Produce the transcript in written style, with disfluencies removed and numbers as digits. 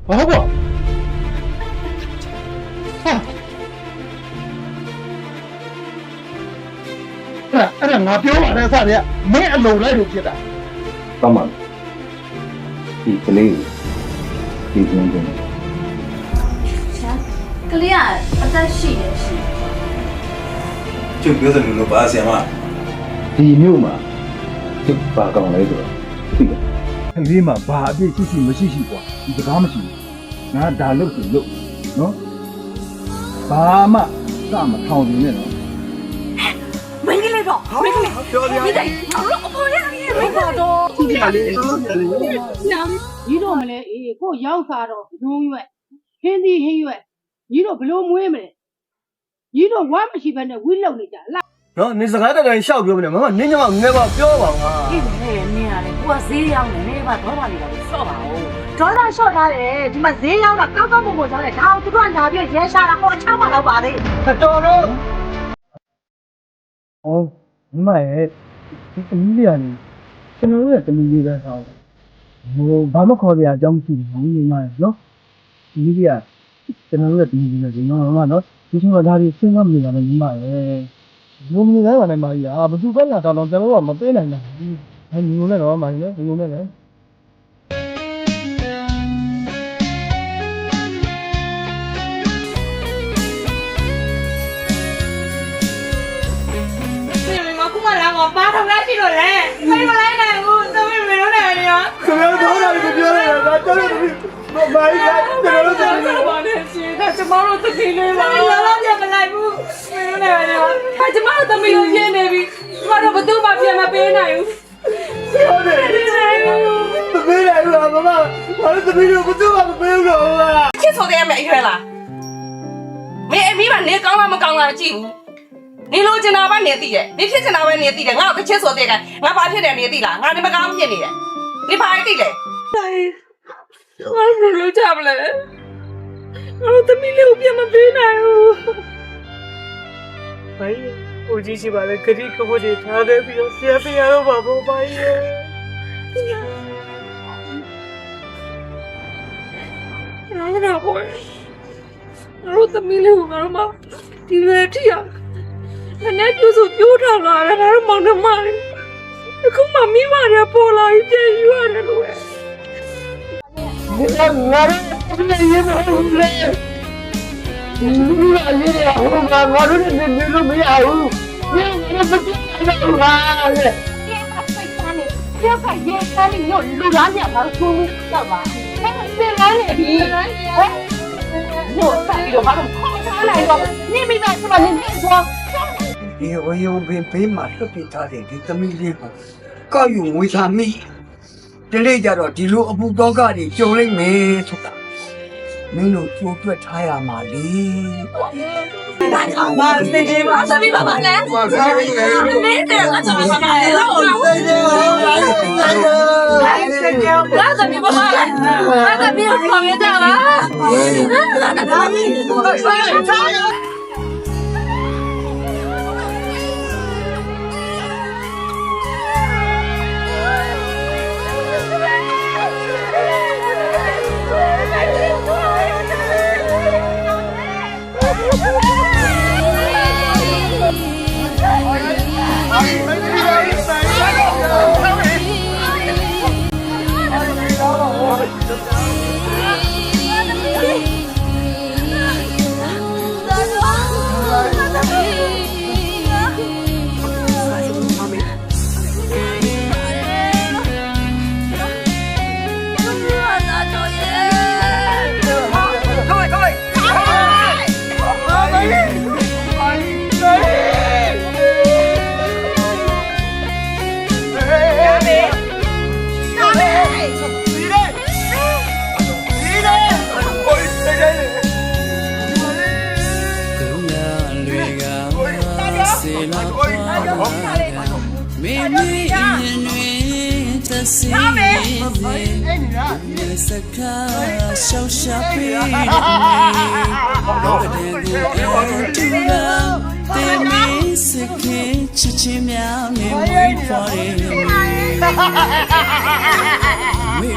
ဘာကွာဟာအဲ့ဒါငါပြောပါနဲ့စတယ်မင်းအလုံးလိုက်လို့ဖြစ်တာ ကောင်းပါပြီဒီကလေးဒီကျင်းကျင်း ရှာကလေးကအသက်ရှိတယ်ရှိ ကျုပ်ပြောသလိုလိုပါဆရာမ ဒီမြို့မှာကျုပ်ပါကောင်းလဲဆိုတော့သိတယ် ကလေးမှာဘာအပြစ်ရှိမရှိကွာဒီစကားမရှိဘူးငါဒါလို့ဆိုလို့နော်ဘာမှစမထောင်နေနဲ့နော် မင်းကလေးတော့မင်းကလေးပြောပြမိတယ်ငါတို့အပေါ်ရရမင်းကတော့ ဒီကလေး ကြီးတော့မလဲအေးကိုရောက်စားတော့ရုံးရွက်ဟင်းသီးဟင်းရွက်ကြီးတော့ဘလို့မွေးမလဲကြီးတော့ဝမ်းမရှိဘဲနဲ့ဝိလုံနေကြလား နော်နင်စကားတတိုင်းရှောက်ပြောမနေမမနင်းညမငယ်ပါပြောပါငါ အေးလေနင်းရတယ်ကိုကဈေးရောက်နေနေပါဒေါသလေးပါလို့စော့ပါဦးဒေါသလျှော့ထားတယ်ဒီမှာဈေးရောက်တာကောက်ကောက်ပုံပုံကြောင်းတယ်ဒါအောင်သူတို့ကလာပြီးရဲရှာတာဟိုအချောင်းမှတော့ပါလေ တော်တော့ ဩမမရဲ့ဒီအမီးလေးကနေကျွန်တော်တို့ရဲ့တမီးလေးပဲဆောင်းဟိုဘာမှခေါ်ပြအကြောင်းမရှိဘူးညီမရဲ့နော်ဒီလေးကကျွန်တော်တို့ရဲ့တမီးလေးပဲဒီနော်မမနော်ဒီချိန်မှာဒါတွေစဉ်းစားမနေပါနဲ့ညီမရဲ့ဘုံမနေနိုင်ပါနဲ့မကြီးဘယ်သူပဲလာတော့ကျွန်တော်တို့ကမပေးနိုင်ဘူးအဲညီငုံနဲ့တော့မကြီးလေညီငုံနဲ့လေ ခုမှလာတော့ပါထောင်လိုက်ရှိလို့လေဖိမလိုက်နိုင်ဘူးသမီးမင်းတို့နဲ့နေရော ခင်ဗျားတို့တော့ကိုပြောရတယ်ဒါတော်တော်မမိုင်းကကျွန်တော်တို့ ဘာနဲ့ရှင်ဒါကျမတို့တတိလေးပါလာတော့ပြန်မလိုက်ဘူးမင်းတို့နဲ့နေရောဒါကျမတို့သမီးကိုပြင်းနေပြီကျမတို့ဘယ်သူမှပြန်မပေးနိုင်ဘူး ပြောတယ်မပေးနိုင်ဘူးလားမမဘာလို့သမီးတို့ဘယ်သူမှမပေးဘူးလား ချစ်ဆိုတဲ့မဲ့အရွယ်လားမင်းအမိမနေကောင်းလားမကောင်းလားမကြည့်ဘူးနေလို့ကျင်တာပဲနေသိတယ်နေဖြစ်ကျင်တာပဲနေသိတယ်ငါ့ကိုတစ်ချက်ဆိုတဲ့ကငါဘာဖြစ်တယ်နေသိလားငါနေမကောင်းဖြစ်နေတယ်နေဘာသိလဲငါဘယ်လိုကြမလဲငါတို့သမီးလေးကိုပြန်မပေးနိုင်ဘူးဘာလဲကိုကြီးရှိပါလေခရီးခဖို့တွေထားခဲ့ပြီးတော့ဆရာပြရတော့ပါဘောဘာလဲငါတော့ဘောငါတို့သမီးလေးကိုငါတို့မဒီလိုထိရနဲ့ပြဆိုပြိုးထောင်လာတယ်ငါတို့မောင်နှမလေးအခုမှမိမရပေါ်လာပြီးပြန်ယူရတယ်လို့ပဲ ငါငါတို့ရေးမဟုတ်လေဒီလိုအရေးရဟိုငါတို့နေလို့မရဘူးညနေမကြည့်နိုင်ဘူးလားလေ ကျက်ကရေခမ်းနေညလူလားမြတ်ဘာလို့ဆုံးတော့ပါအဲ့စင်လန်းနေပြီဟဲ့ညို့ဆက်ပြီးတော့ဘာလို့ခေါ်ထားလိုက်တော့နေမိသားစုမနေနေဆို ဒီဝေယုံပင်ဘေးမှာလွတ်ပြထားတဲ့ဒီသမီးလေးကိုကောက်ယူငွေစားမိဒီလေးကြတော့ဒီလိုအပူတော့ကတွေကြုံလိုက်မယ်ဆိုတာမင်းတို့ကြိုးတွက်ထားရမှာလေ ဘာသိနေမှာသမီးပါပါလဲနေတဲ့ငါသမီးပါပါလဲလို့ငါသမီးပါပါလဲငါသမီးကိုခေါ်ရတာပါငါသမီးကိုခေါ်ရတာ We